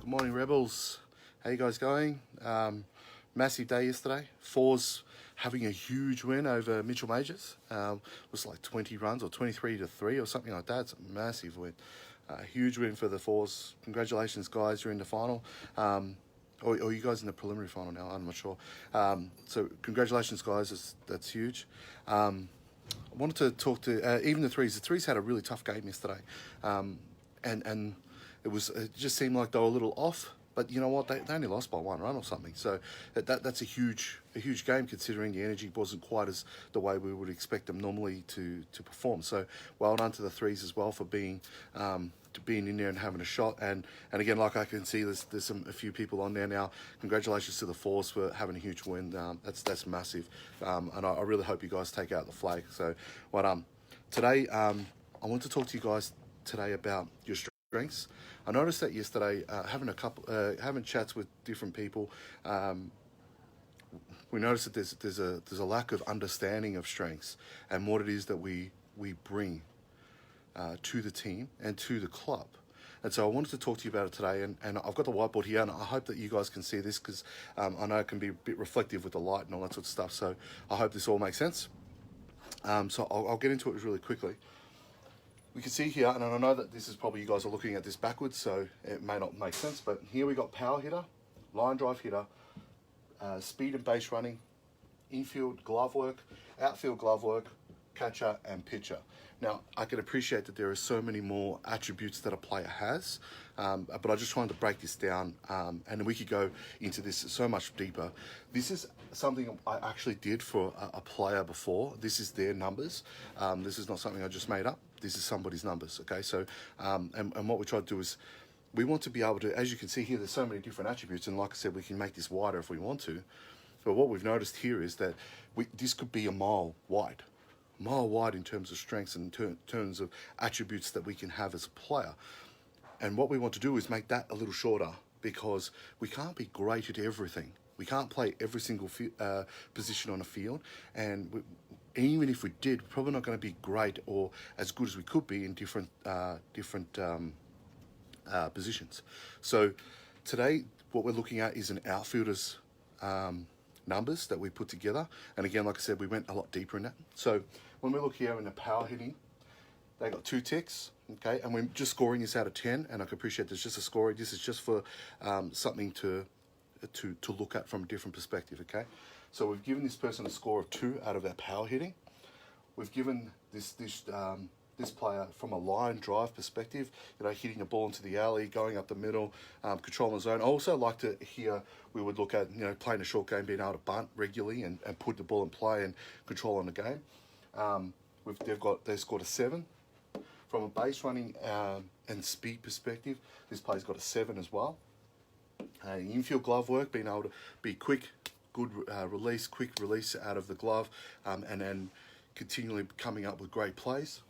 Morning, Rebels. How you guys going? Massive day yesterday. Fours having a huge win over Mitchell Majors. Was like 20 runs or 23-3 or something like that. It's a massive win. Huge win for the Fours. Congratulations, guys. You're in the final. Or you guys in the preliminary final now? I'm not sure. So congratulations, guys. That's huge. I wanted to talk to even the threes. The threes had a really tough game yesterday, and it just seemed like they were a little off. But you know what? They only lost by 1 run or something. So that's a huge game, considering the energy wasn't quite as the way we would expect them normally to perform. So well done to the threes as well for being in there and having a shot. And again, like I can see, there's a few people on there now. Congratulations to the Fours for having a huge win. That's massive. And I really hope you guys take out the flag. So well done. Today, I want to talk to you guys today about your strengths. I noticed that yesterday, having chats with different people, we noticed that there's a lack of understanding of strengths and what it is that we bring to the team and to the club. And so I wanted to talk to you about it today, and I've got the whiteboard here, and I hope that you guys can see this, because I know it can be a bit reflective with the light and all that sort of stuff. So I hope this all makes sense. So I'll get into it really quickly. We can see here, and I know that this is probably, you guys are looking at this backwards, so it may not make sense, but here we got power hitter, line drive hitter, speed and base running, infield glove work, outfield glove work, catcher and pitcher. Now, I can appreciate that there are so many more attributes that a player has, but I just wanted to break this down, and we could go into this so much deeper. This is something I actually did for a player before. This is their numbers. This is not something I just made up. This is somebody's numbers, okay? So, and what we try to do is, we want to be able to, as you can see here, there's so many different attributes, and like I said, we can make this wider if we want to. But what we've noticed here is that this could be a mile wide in terms of strengths and in terms of attributes that we can have as a player. And what we want to do is make that a little shorter, because we can't be great at everything. We can't play every single position on a field, and even if we did, we're probably not going to be great or as good as we could be in different positions. So today, what we're looking at is an outfielder's numbers that we put together. And again, like I said, we went a lot deeper in that. So when we look here in the power hitting, they got 2 ticks, okay? And we're just scoring this out of 10, and I can appreciate there's just a scoring. This is just for something to look at from a different perspective, okay? So we've given this person a score of 2 out of their power hitting. We've given this player from a line drive perspective, hitting a ball into the alley, going up the middle, controlling the zone. I also like to hear, we would look at, playing a short game, being able to bunt regularly and put the ball in play and control on the game. They scored a 7. From a base running and speed perspective, this player's got a 7 as well. Infield glove work, being able to be quick, good quick release out of the glove, and then continually coming up with great plays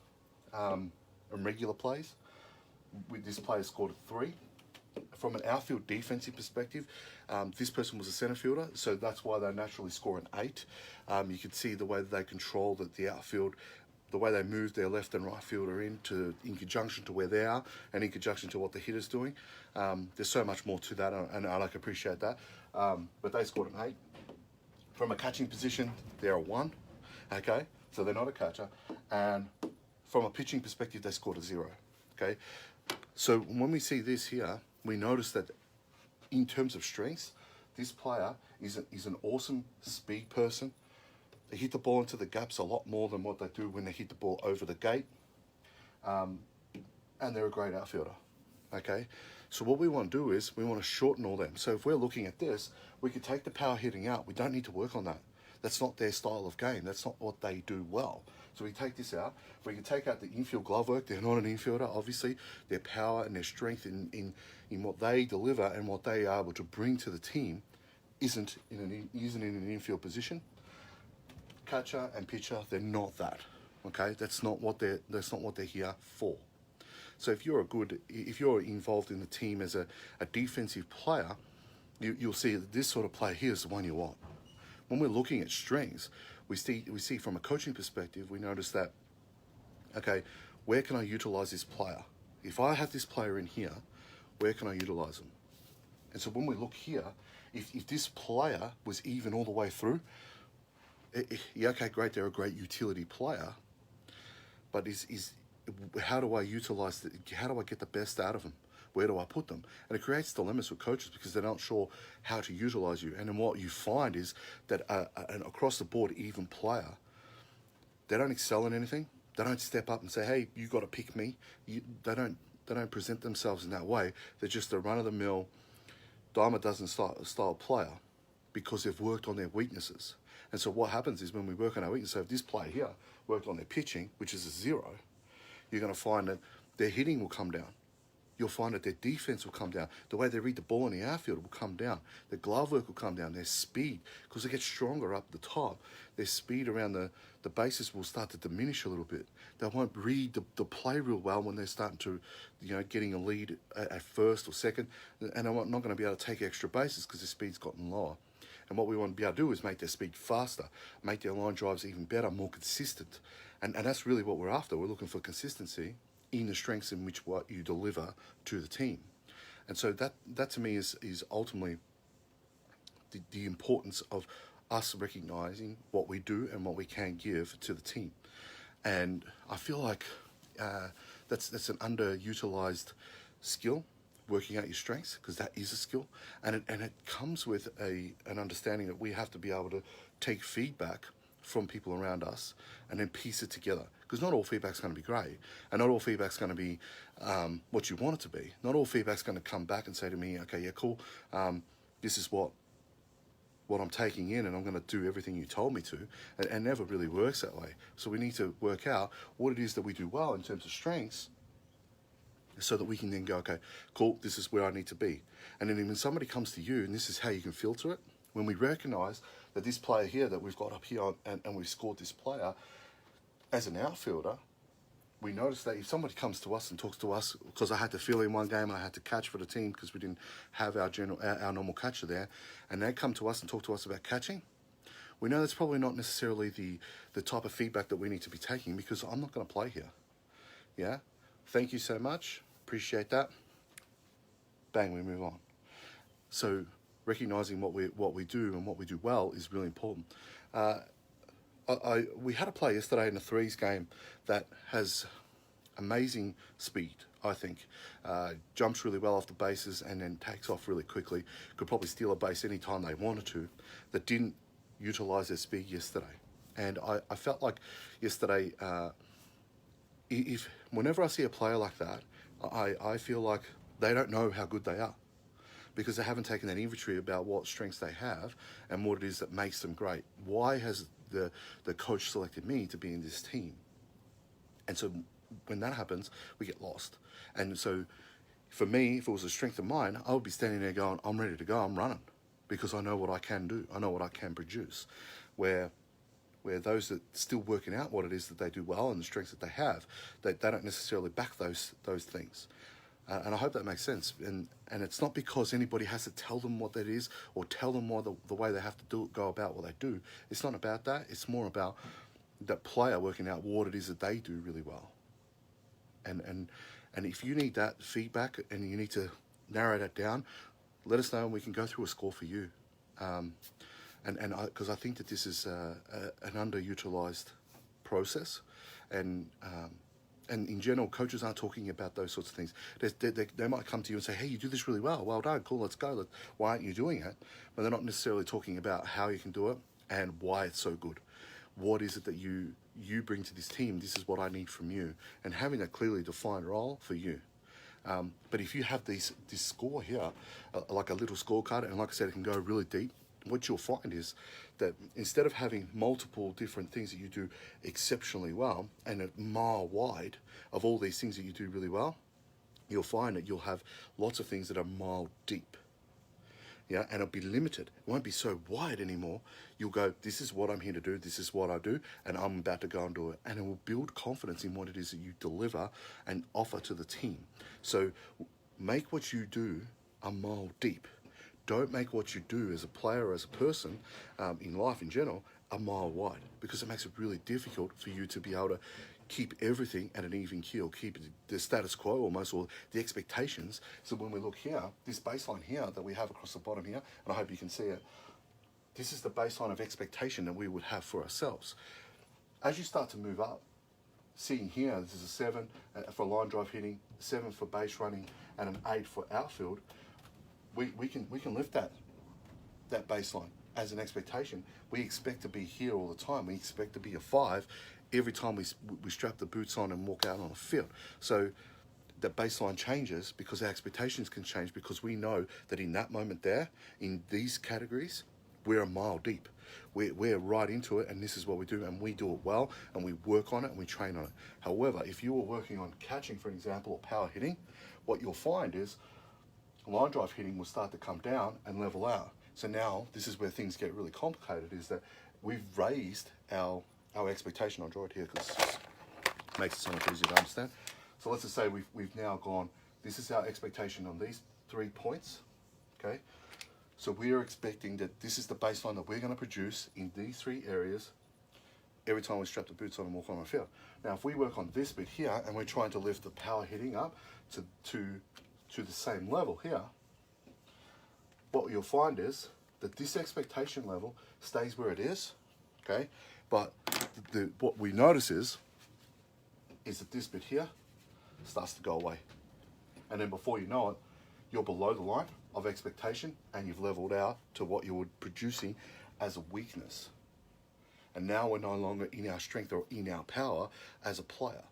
and regular plays. This player scored a 3. From an outfield defensive perspective, this person was a center fielder, so that's why they naturally score an 8. You can see the way that they control the outfield, the way they move their left and right fielder in conjunction to where they are and in conjunction to what the hitter's doing. There's so much more to that, and I appreciate that. But they scored an 8. From a catching position, they're a 1. Okay, so they're not a catcher. And from a pitching perspective, they scored a 0. Okay, so when we see this here, we notice that in terms of strengths, this player is an awesome speed person. They hit the ball into the gaps a lot more than what they do when they hit the ball over the gate. And they're a great outfielder. Okay, so what we want to do is we want to shorten all them. So if we're looking at this, we could take the power hitting out. We don't need to work on that. That's not their style of game. That's not what they do well. So we take this out. We can take out the infield glove work. They're not an infielder, obviously. Their power and their strength in what they deliver and what they are able to bring to the team isn't in an infield position. Catcher and pitcher, they're not that. Okay, that's not what they're here for. So if you're involved in the team as a defensive player, you'll see that this sort of player here is the one you want. When we're looking at strengths, we see from a coaching perspective, we notice that, okay, where can I utilize this player? If I have this player in here, where can I utilize them? And so when we look here, if this player was even all the way through, yeah, okay, great, they're a great utility player, but how do I utilize how do I get the best out of them? Where do I put them? And it creates dilemmas with coaches because they're not sure how to utilize you. And then what you find is that an across the board even player, they don't excel in anything. They don't step up and say, "Hey, you got to pick me." They don't present themselves in that way. They're just a run of the mill, dime a dozen style player because they've worked on their weaknesses. And so what happens is when we work on our weaknesses, so if this player here worked on their pitching, which is a 0, you're going to find that their hitting will come down. You'll find that their defense will come down. The way they read the ball in the outfield will come down. Their glove work will come down. Their speed, because they get stronger up the top, their speed around the bases will start to diminish a little bit. They won't read the play real well when they're starting to, getting a lead at first or second, and they're not going to be able to take extra bases because their speed's gotten lower. And what we want to be able to do is make their speed faster, make their line drives even better, more consistent. And that's really what we're after. We're looking for consistency in the strengths in which what you deliver to the team. And so that to me is ultimately the importance of us recognizing what we do and what we can give to the team. And I feel like that's an underutilized skill, working out your strengths, because that is a skill, and it comes with an understanding that we have to be able to take feedback from people around us and then piece it together, because not all feedback's going to be great, and not all feedback's going to be what you want it to be. Not all feedback's going to come back and say to me, okay, yeah, cool, this is what I'm taking in, and I'm going to do everything you told me to, and never really works that way. So we need to work out what it is that we do well in terms of strengths, so that we can then go, okay, cool, this is where I need to be. And then when somebody comes to you, and this is how you can filter it, when we recognize that this player here that we've got up here and we've scored this player as an outfielder, we notice that if somebody comes to us and talks to us, because I had to fill in one game and I had to catch for the team because we didn't have our normal catcher there, and they come to us and talk to us about catching, we know that's probably not necessarily the type of feedback that we need to be taking, because I'm not going to play here. Yeah? Thank you so much. Appreciate that. Bang, we move on. So recognizing what we do and what we do well is really important. We had a player yesterday in the threes game that has amazing speed, I think. Jumps really well off the bases and then takes off really quickly. Could probably steal a base anytime they wanted to. That didn't utilize their speed yesterday. And I felt like yesterday, whenever I see a player like that, I feel like they don't know how good they are, because they haven't taken that inventory about what strengths they have and what it is that makes them great. Why has the coach selected me to be in this team? And so when that happens, we get lost. And so for me, if it was a strength of mine, I would be standing there going, I'm ready to go, I'm running, because I know what I can do, I know what I can produce. Where those that still working out what it is that they do well and the strengths that they have, they don't necessarily back those things. And I hope that makes sense. And it's not because anybody has to tell them what that is or tell them the way they have to go about what they do. It's not about that. It's more about that player working out what it is that they do really well. And if you need that feedback and you need to narrow that down, let us know and we can go through a score for you. Because I think that this is an underutilized process, and in general, coaches aren't talking about those sorts of things. They might come to you and say, hey, you do this really well. Well done, cool, let's go. Why aren't you doing it? But they're not necessarily talking about how you can do it and why it's so good. What is it that you bring to this team? This is what I need from you. And having a clearly defined role for you. But if you have this score here, like a little scorecard, and like I said, it can go really deep, what you'll find is that instead of having multiple different things that you do exceptionally well and a mile wide of all these things that you do really well, you'll find that you'll have lots of things that are mile deep. Yeah, and it'll be limited. It won't be so wide anymore. You'll go, this is what I'm here to do, this is what I do, and I'm about to go and do it. And it will build confidence in what it is that you deliver and offer to the team. So make what you do a mile deep. Don't make what you do as a player or as a person in life in general a mile wide, because it makes it really difficult for you to be able to keep everything at an even keel, keep the status quo almost, or the expectations. So when we look here, this baseline here that we have across the bottom here, and I hope you can see it, this is the baseline of expectation that we would have for ourselves. As you start to move up, seeing here, this is a 7 for line drive hitting, 7 for base running, and an 8 for outfield. We can lift that baseline as an expectation. We expect to be here all the time. We expect to be a 5 every time we strap the boots on and walk out on the field. So that baseline changes because our expectations can change, because we know that in that moment there, in these categories, we're a mile deep. We're right into it, and this is what we do, and we do it well, and we work on it, and we train on it. However, if you were working on catching, for example, or power hitting, what you'll find is line drive hitting will start to come down and level out. So now this is where things get really complicated, is that we've raised our expectation. I'll draw it here because it makes it so much easier to understand. So let's just say we've now gone, this is our expectation on these 3 points, okay? So we are expecting that this is the baseline that we're going to produce in these 3 areas every time we strap the boots on and walk on the field. Now, if we work on this bit here and we're trying to lift the power hitting up to the same level here, what you'll find is that this expectation level stays where it is, okay? But what we notice is that this bit here starts to go away. And then before you know it, you're below the line of expectation and you've leveled out to what you were producing as a weakness. And now we're no longer in our strength or in our power as a player.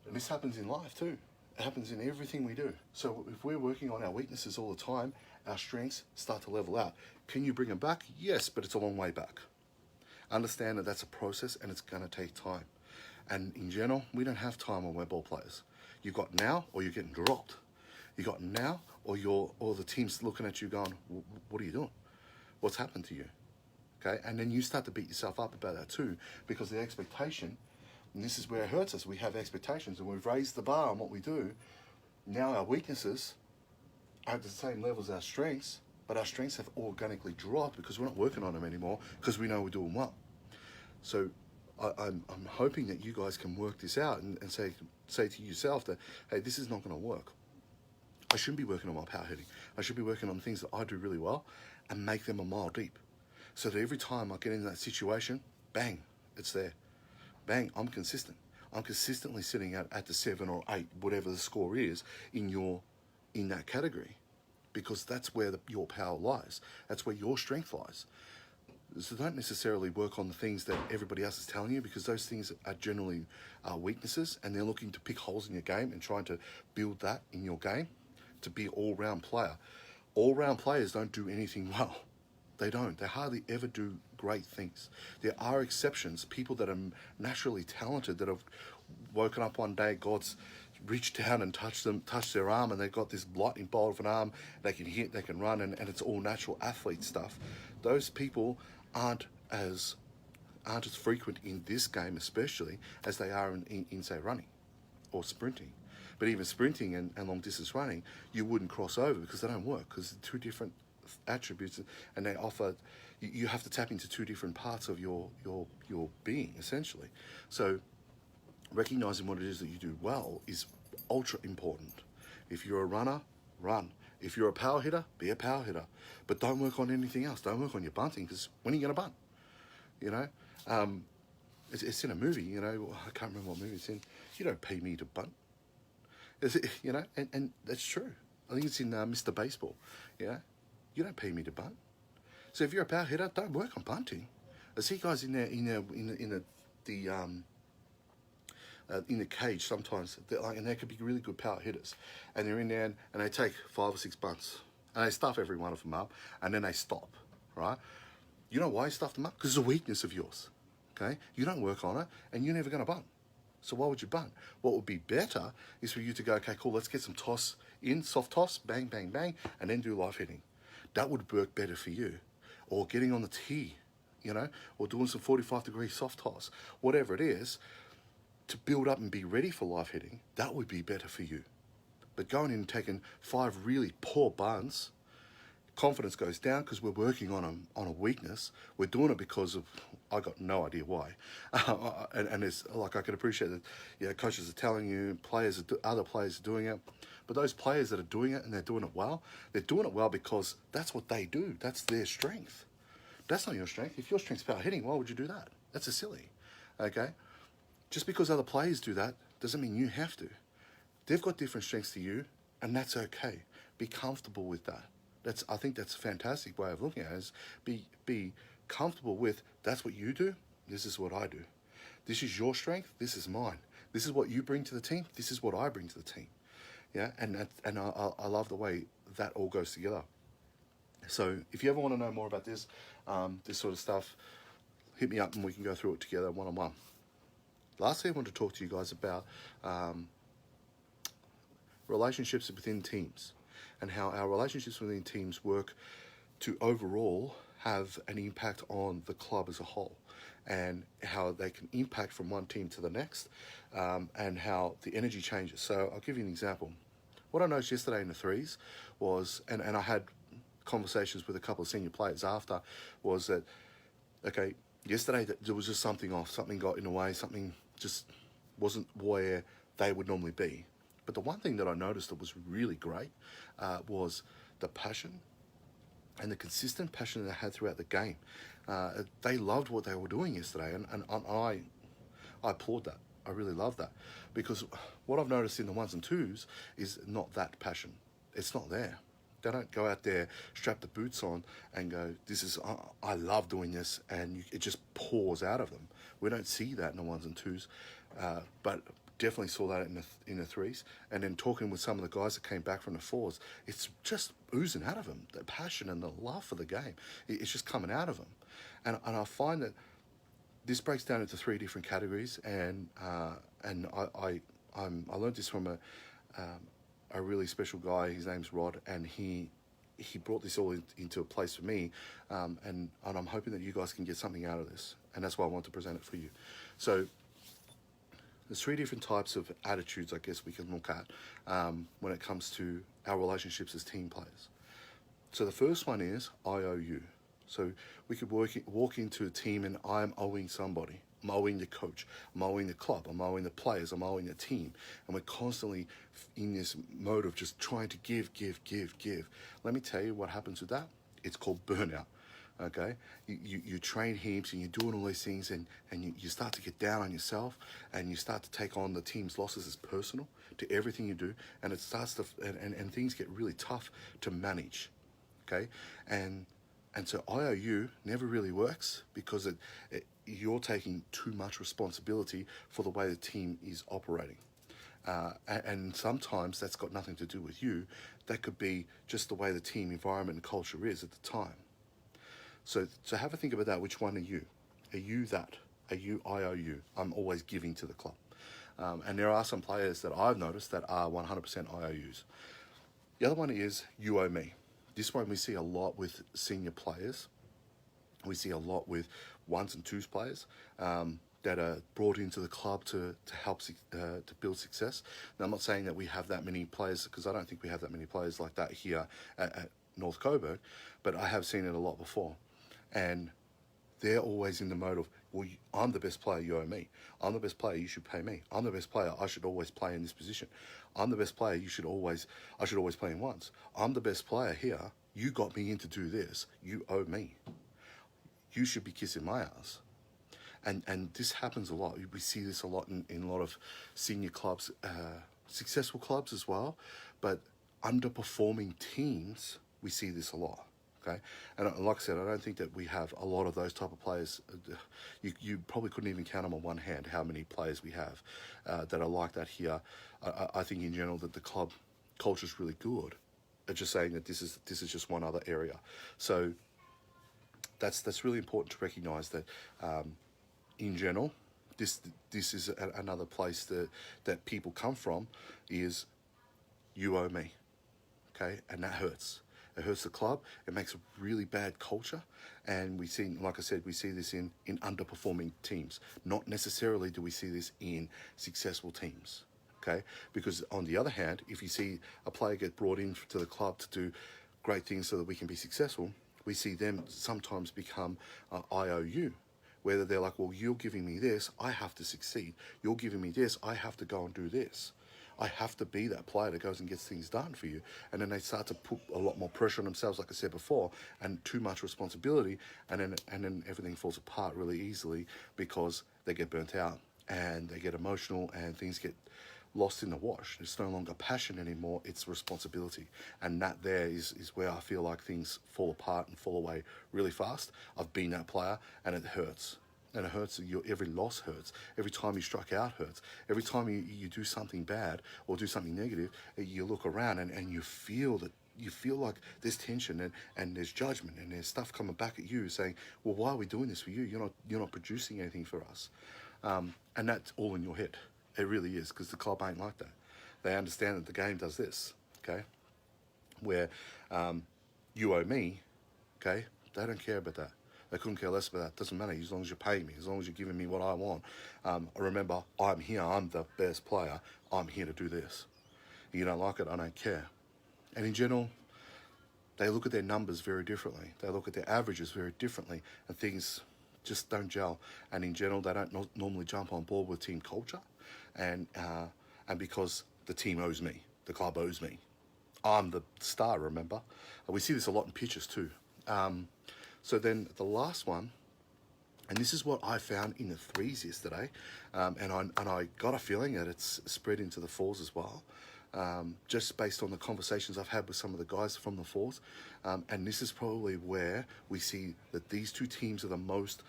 And this happens in life too. It happens in everything we do. So if we're working on our weaknesses all the time, our strengths start to level out. Can you bring them back? Yes, but it's a long way back. Understand that that's a process and it's going to take time. And in general, we don't have time when we're ball players. You've got now or you're getting dropped. You got now or the team's looking at you going, what are you doing? What's happened to you? Okay, and then you start to beat yourself up about that too, because the expectation, and this is where it hurts us, we have expectations and we've raised the bar on what we do. Now our weaknesses are at the same level as our strengths, but our strengths have organically dropped because we're not working on them anymore because we know we're doing well. So I'm hoping that you guys can work this out and say to yourself that, hey, this is not going to work. I shouldn't be working on my power hitting. I should be working on things that I do really well and make them a mile deep. So that every time I get in that situation, bang, it's there. Bang, I'm consistent. I'm consistently sitting at the 7 or 8, whatever the score is, in that category. Because that's where your power lies. That's where your strength lies. So don't necessarily work on the things that everybody else is telling you, because those things are generally weaknesses, and they're looking to pick holes in your game and trying to build that in your game to be an all-round player. All-round players don't do anything well. They don't. They hardly ever do great things. There are exceptions, people that are naturally talented, that have woken up one day, God's reached down and touched their arm, and they've got this lightning bolt of an arm. They can hit, they can run, and it's all natural athlete stuff. Those people aren't as frequent in this game, especially, as they are in say, running or sprinting. But even sprinting and long distance running, you wouldn't cross over because they don't work, because they're two different attributes, and they offer, you have to tap into two different parts of your being, essentially. So recognizing what it is that you do well is ultra important. If you're a runner, run. If you're a power hitter, be a power hitter. But don't work on anything else. Don't work on your bunting, because when are you going to bunt? You know, it's in a movie, you know, I can't remember what movie it's in. You don't pay me to bunt. You know, and that's true. I think it's in Mr. Baseball. Yeah, you don't pay me to bunt. So if you're a power hitter, don't work on bunting. I see guys in the cage sometimes, and they could be really good power hitters, and they're in there and they take 5 or 6 bunts, and they stuff every one of them up, and then they stop, right? You know why you stuff them up? Because it's a weakness of yours, okay? You don't work on it, and you're never going to bunt. So why would you bunt? What would be better is for you to go, okay, cool, let's get some toss in, soft toss, bang, bang, bang, and then do live hitting. That would work better for you. Or getting on the tee, you know, or doing some 45-degree soft toss, whatever it is, to build up and be ready for live hitting, that would be better for you. But going in and taking 5 really poor bunts, confidence goes down because we're working on a weakness. We're doing it because of I got no idea why. And it's like, I can appreciate that, yeah, coaches are telling you, other players are doing it. But those players that are doing it and they're doing it well because that's what they do. That's their strength. That's not your strength. If your strength's power hitting, why would you do that? That's a silly. Okay? Just because other players do that doesn't mean you have to. They've got different strengths to you, and that's okay. Be comfortable with that. I think that's a fantastic way of looking at it, is be comfortable with, that's what you do, this is what I do. This is your strength, this is mine. This is what you bring to the team, this is what I bring to the team. Yeah, and I love the way that all goes together. So if you ever want to know more about this sort of stuff, hit me up and we can go through it together one-on-one. Lastly, I want to talk to you guys about relationships within teams and how our relationships within teams work to overall have an impact on the club as a whole, and how they can impact from one team to the next, and how the energy changes. So I'll give you an example. What I noticed yesterday in the threes was, and I had conversations with a couple of senior players after, was that, okay, yesterday there was just something off, something got in the way, something just wasn't where they would normally be. But the one thing that I noticed that was really great was the passion and the consistent passion they had throughout the game. They loved what they were doing yesterday, and I applaud that. I really love that, because what I've noticed in the ones and twos is not that passion. It's not there. They don't go out there, strap the boots on and go, I love doing this, and it just pours out of them. We don't see that in the ones and twos, but definitely saw that in the threes. And then talking with some of the guys that came back from the fours, it's just oozing out of them, the passion and the love for the game. It's just coming out of them. And I find that this breaks down into three different categories, and I learned this from a really special guy. His name's Rod, and he brought this all into a place for me, and I'm hoping that you guys can get something out of this, and that's why I want to present it for you. So there's three different types of attitudes, I guess, we can look at when it comes to our relationships as team players. So the first one is I owe you. So we could walk into a team and I'm owing somebody. I'm owing the coach, I'm owing the club, I'm owing the players, I'm owing the team. And we're constantly in this mode of just trying to give. Let me tell you what happens with that. It's called burnout, okay? You train heaps and you're doing all these things, and you start to get down on yourself, and you start to take on the team's losses as personal to everything you do, and it starts to, and things get really tough to manage, okay? And so IOU never really works, because you're taking too much responsibility for the way the team is operating. And sometimes that's got nothing to do with you. That could be just the way the team environment and culture is at the time. So have a think about that. Which one are you? Are you that? Are you IOU? I'm always giving to the club. And there are some players that I've noticed that are 100% IOUs. The other one is you owe me. This one we see a lot with senior players. We see a lot with ones and twos players that are brought into the club to help to build success. Now, I'm not saying that we have that many players, because I don't think we have that many players like that here at North Coburg, but I have seen it a lot before. And they're always in the mode of, well, I'm the best player, you owe me. I'm the best player, you should pay me. I'm the best player, I should always play in this position. I'm the best player, I should always play in ones. I'm the best player here, you got me in to do this, you owe me. You should be kissing my ass. And this happens a lot. We see this a lot in a lot of senior clubs, successful clubs as well, but underperforming teams, we see this a lot. Okay, and like I said, I don't think that we have a lot of those type of players. You probably couldn't even count them on one hand how many players we have that are like that here. I think in general that the club culture is really good. I'm just saying that this is just one other area. So that's really important to recognise that in general, this is another place that people come from, is you owe me, okay, and that hurts. It hurts the club. It makes a really bad culture, and we see, like I said, we see this in underperforming teams. Not necessarily do we see this in successful teams, okay? Because on the other hand, if you see a player get brought in to the club to do great things so that we can be successful, we see them sometimes become IOU, Whether they're like, well, you're giving me this, I have to succeed. You're giving me this, I have to go and do this. I have to be that player that goes and gets things done for you. And then they start to put a lot more pressure on themselves, like I said before, and too much responsibility, and then everything falls apart really easily because they get burnt out and they get emotional and things get lost in the wash. It's no longer passion anymore, it's responsibility. And that there is where I feel like things fall apart and fall away really fast. I've been that player and it hurts. And it hurts, every loss hurts. Every time you strike out hurts. Every time you do something bad or do something negative, you look around and you feel that, you feel like there's tension and there's judgment and there's stuff coming back at you saying, well, why are we doing this for you? You're not producing anything for us. And that's all in your head. It really is, because the club ain't like that. They understand that the game does this, okay? Where you owe me, okay? They don't care about that. They couldn't care less about that. Doesn't matter, as long as you're paying me, as long as you're giving me what I want. Remember, I'm here, I'm the best player. I'm here to do this. You don't like it, I don't care. And in general, they look at their numbers very differently. They look at their averages very differently, and things just don't gel. And in general, they don't normally jump on board with team culture. And because the team owes me, the club owes me. I'm the star, remember? We see this a lot in pitches too. So then the last one, and this is what I found in the threes yesterday, and I got a feeling that it's spread into the fours as well, just based on the conversations I've had with some of the guys from the fours. And this is probably where we see that these two teams are the most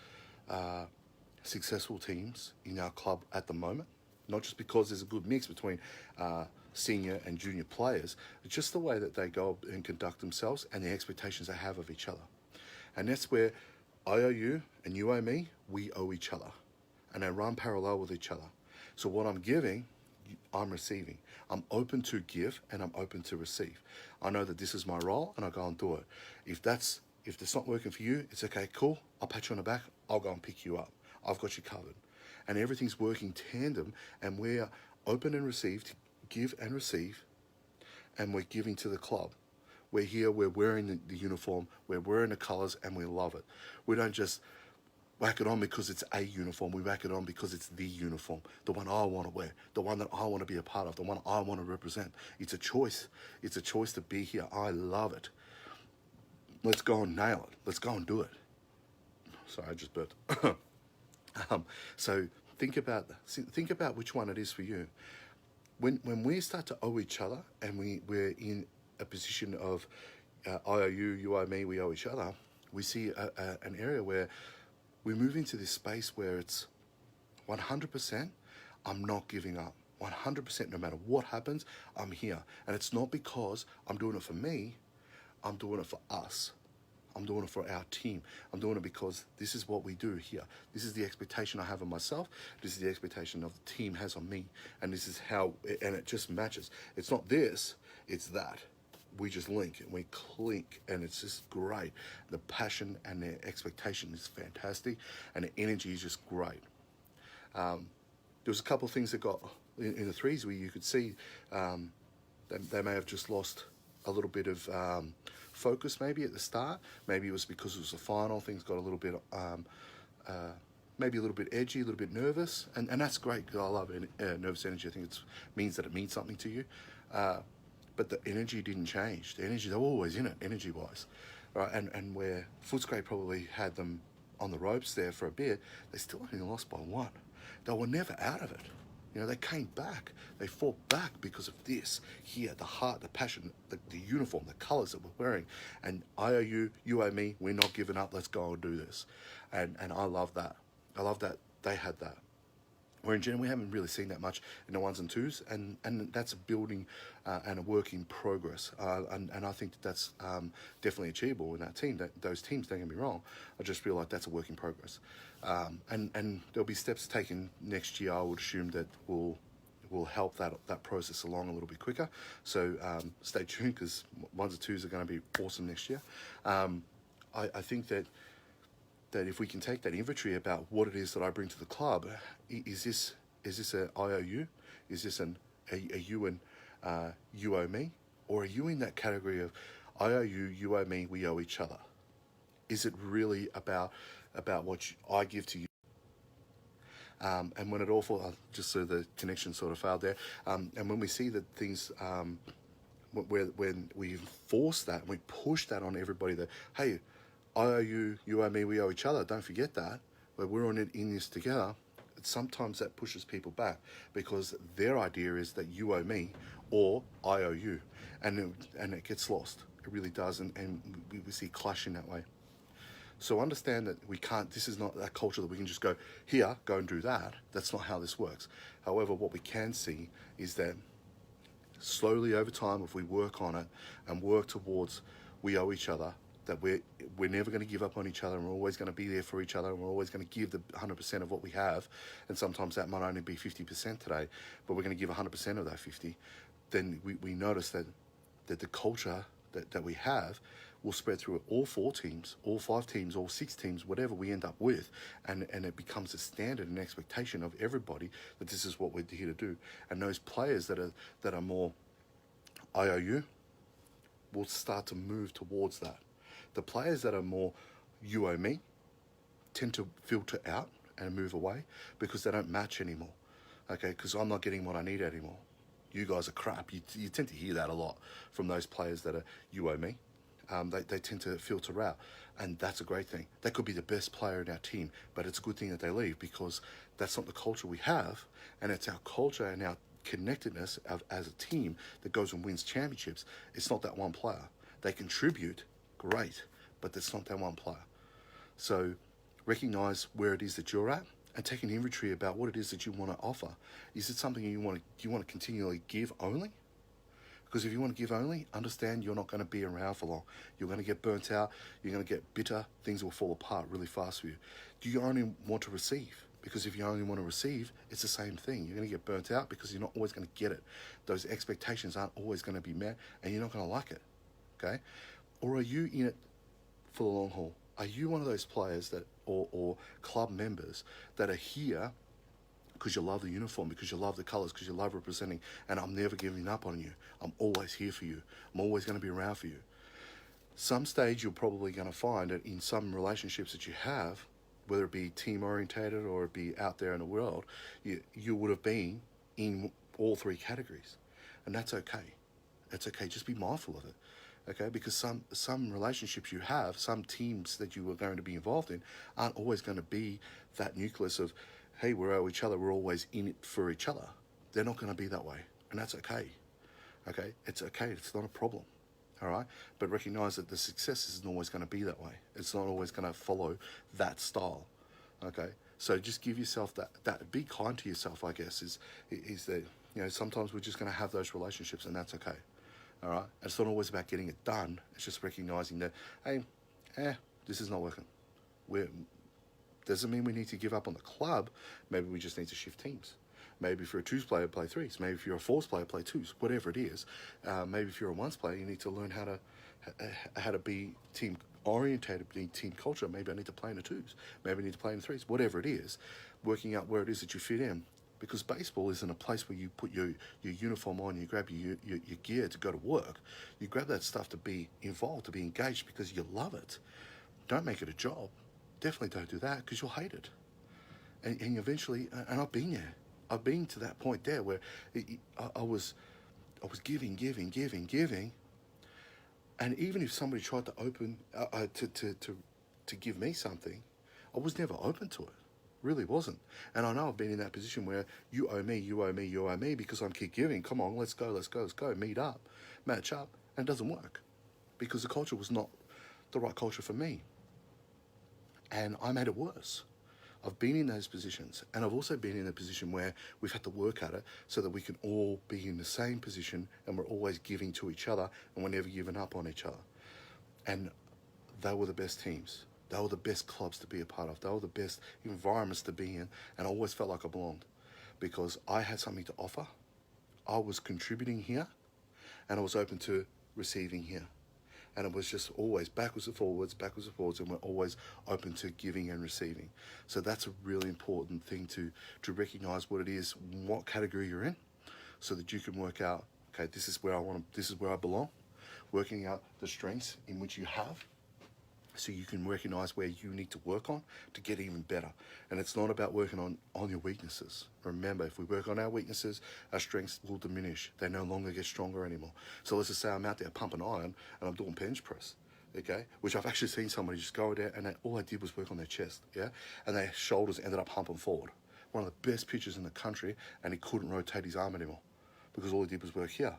successful teams in our club at the moment. Not just because there's a good mix between senior and junior players, but just the way that they go and conduct themselves and the expectations they have of each other. And that's where I owe you and you owe me, we owe each other. And they run parallel with each other. So what I'm giving, I'm receiving. I'm open to give and I'm open to receive. I know that this is my role and I go and do it. If it's not working for you, it's okay, cool. I'll pat you on the back. I'll go and pick you up. I've got you covered. And everything's working tandem, and we're open and receive to give and receive, and we're giving to the club. We're here, we're wearing the uniform, we're wearing the colours, and we love it. We don't just whack it on because it's a uniform, we whack it on because it's the uniform, the one I want to wear, the one that I want to be a part of, the one I want to represent. It's a choice. It's a choice to be here. I love it. Let's go and nail it. Let's go and do it. Sorry, I just burped. So think about which one it is for you. When we start to owe each other and we're in a position of I owe you, you owe me, we owe each other, we see an area where we move into this space where it's 100%, I'm not giving up. 100%, no matter what happens, I'm here. And it's not because I'm doing it for me, I'm doing it for us. I'm doing it for our team. I'm doing it because this is what we do here. This is the expectation I have of myself. This is the expectation of the team has on me. And this is how, and it just matches. It's not this, it's that. We just link and we clink, and it's just great. The passion and the expectation is fantastic, and the energy is just great. There was a couple of things that got in the threes where you could see they may have just lost a little bit of focus maybe at the start. Maybe it was because it was a final, things got a little bit maybe a little bit edgy, a little bit nervous, and that's great because I love nervous energy. I think it means that it means something to you, but the energy didn't change. The energy, they were always in it energy wise, right? And where Footscray probably had them on the ropes there for a bit, they still only lost by one. They were never out of it. You know, they came back. They fought back because of this here, the heart, the passion, the uniform, the colours that we're wearing. And I owe you, you owe me. We're not giving up. Let's go and do this. And I love that. I love that they had that. Where in general, we haven't really seen that much in the ones and twos, and that's a building and a work in progress. And I think that's definitely achievable in that team. Those teams, don't get me wrong. I just feel like that's a work in progress. And there'll be steps taken next year, I would assume, that will help that process along a little bit quicker. So stay tuned, because ones and twos are going to be awesome next year. I think that if we can take that inventory about what it is that I bring to the club, is this a I owe you? Is this a you and you owe me? Or are you in that category of I owe you, you owe me, we owe each other? Is it really about about what I give to you. And when it all falls, just so the connection sort of failed there. And when we see that things, when we force that, we push that on everybody that, hey, I owe you, you owe me, we owe each other. Don't forget that. Where we're in this together. Sometimes that pushes people back because their idea is that you owe me or I owe you, and it gets lost. It really does, and we see clashing that way. So understand that we can't, this is not a culture that we can just go, here, go and do that. That's not how this works. However, what we can see is that slowly over time, if we work on it and work towards we owe each other, that we're never going to give up on each other, and we're always going to be there for each other, and we're always going to give the 100% of what we have, and sometimes that might only be 50% today, but we're going to give 100% of that 50, then we notice that the culture that we have will spread through all 4 teams, all 5 teams, all 6 teams, whatever we end up with, and it becomes a standard and expectation of everybody that this is what we're here to do. And those players that are more IOU will start to move towards that. The players that are more you owe me tend to filter out and move away because they don't match anymore. Okay, because I'm not getting what I need anymore. You guys are crap. You tend to hear that a lot from those players that are you owe me. They tend to filter out, and that's a great thing. That could be the best player in our team, but it's a good thing that they leave because that's not the culture we have, and it's our culture and our connectedness as a team that goes and wins championships. It's not that one player. They contribute, great, but it's not that one player. So recognize where it is that you're at and take an inventory about what it is that you want to offer. Is it something you want to continually give only? Because if you want to give only, understand you're not going to be around for long. You're going to get burnt out. You're going to get bitter. Things will fall apart really fast for you. Do you only want to receive? Because if you only want to receive, it's the same thing. You're going to get burnt out because you're not always going to get it. Those expectations aren't always going to be met, and you're not going to like it. Okay? Or are you in it for the long haul? Are you one of those players that, or club members that are here because you love the uniform, because you love the colours, because you love representing, and I'm never giving up on you. I'm always here for you. I'm always going to be around for you. Some stage you're probably going to find that in some relationships that you have, whether it be team orientated or it be out there in the world, you would have been in all 3 categories, and that's okay. That's okay. Just be mindful of it. Okay, because some relationships you have, some teams that you are going to be involved in, aren't always going to be that nucleus of, hey, we owe each other, we're always in it for each other. They're not going to be that way, and that's okay. Okay, it's okay, it's not a problem, all right? But recognize that the success isn't always going to be that way. It's not always going to follow that style, okay? So just give yourself that be kind to yourself, I guess, is that, you know, sometimes we're just going to have those relationships, and that's okay. All right, it's not always about getting it done. It's just recognizing that, hey, this is not working. Doesn't mean we need to give up on the club. Maybe we just need to shift teams. Maybe if you're a 2s player, play 3s. Maybe if you're a 4s player, play 2s. Whatever it is. Maybe if you're a 1s player, you need to learn how to be team orientated, be team culture. Maybe I need to play in the 2s. Maybe I need to play in the 3s. Whatever it is, working out where it is that you fit in. Because baseball isn't a place where you put your uniform on, you grab your gear to go to work. You grab that stuff to be involved, to be engaged because you love it. Don't make it a job. Definitely don't do that because you'll hate it. And eventually, and I've been there. I've been to that point there where I was giving. And even if somebody tried to open, to give me something, I was never open to it. Really wasn't. And I know I've been in that position where you owe me because I'm keep giving. Come on, let's go, meet up, match up, and it doesn't work because the culture was not the right culture for me. And I made it worse. I've been in those positions, and I've also been in a position where we've had to work at it so that we can all be in the same position and we're always giving to each other and we're never giving up on each other. And they were the best teams. They were the best clubs to be a part of. They were the best environments to be in. And I always felt like I belonged because I had something to offer. I was contributing here and I was open to receiving here. And it was just always backwards and forwards, and we're always open to giving and receiving. So that's a really important thing to recognize what it is, what category you're in, so that you can work out, okay, this is where I belong, working out the strengths in which you have, so you can recognize where you need to work on to get even better. And it's not about working on your weaknesses. Remember, if we work on our weaknesses, our strengths will diminish. They no longer get stronger anymore. So let's just say I'm out there pumping iron and I'm doing bench press, okay, which I've actually seen somebody just go there and all they did was work on their chest, yeah, and their shoulders ended up humping forward. One of the best pitchers in the country, and he couldn't rotate his arm anymore because all he did was work here.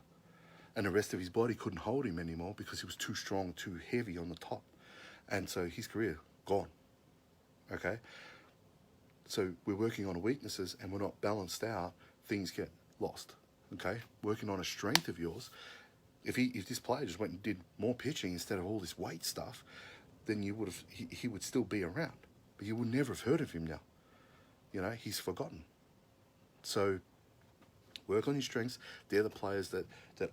And the rest of his body couldn't hold him anymore because he was too strong, too heavy on the top. And so his career, gone, okay? So we're working on weaknesses and we're not balanced out, things get lost, okay? Working on a strength of yours, if this player just went and did more pitching instead of all this weight stuff, then he would still be around, but you would never have heard of him now. You know, he's forgotten. So work on your strengths. They're the players that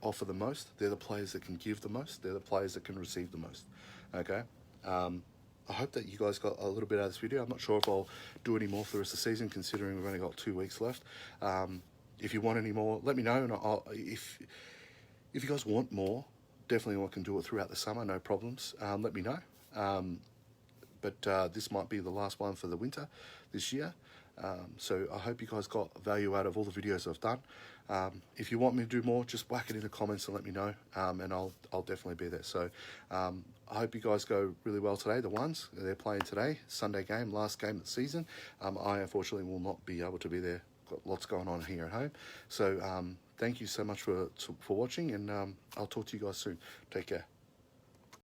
offer the most. They're the players that can give the most. They're the players that can receive the most, okay? I hope that you guys got a little bit out of this video. I'm not sure if I'll do any more for the rest of the season, considering we've only got 2 weeks left. If you want any more, let me know. And if you guys want more, definitely I can do it throughout the summer, no problems. Let me know. But this might be the last one for the winter this year. So I hope you guys got value out of all the videos I've done. If you want me to do more, just whack it in the comments and let me know, and I'll definitely be there. So I hope you guys go really well today. The ones they're playing today, Sunday game, last game of the season. I unfortunately will not be able to be there. Got lots going on here at home. So thank you so much for watching, and I'll talk to you guys soon. Take care.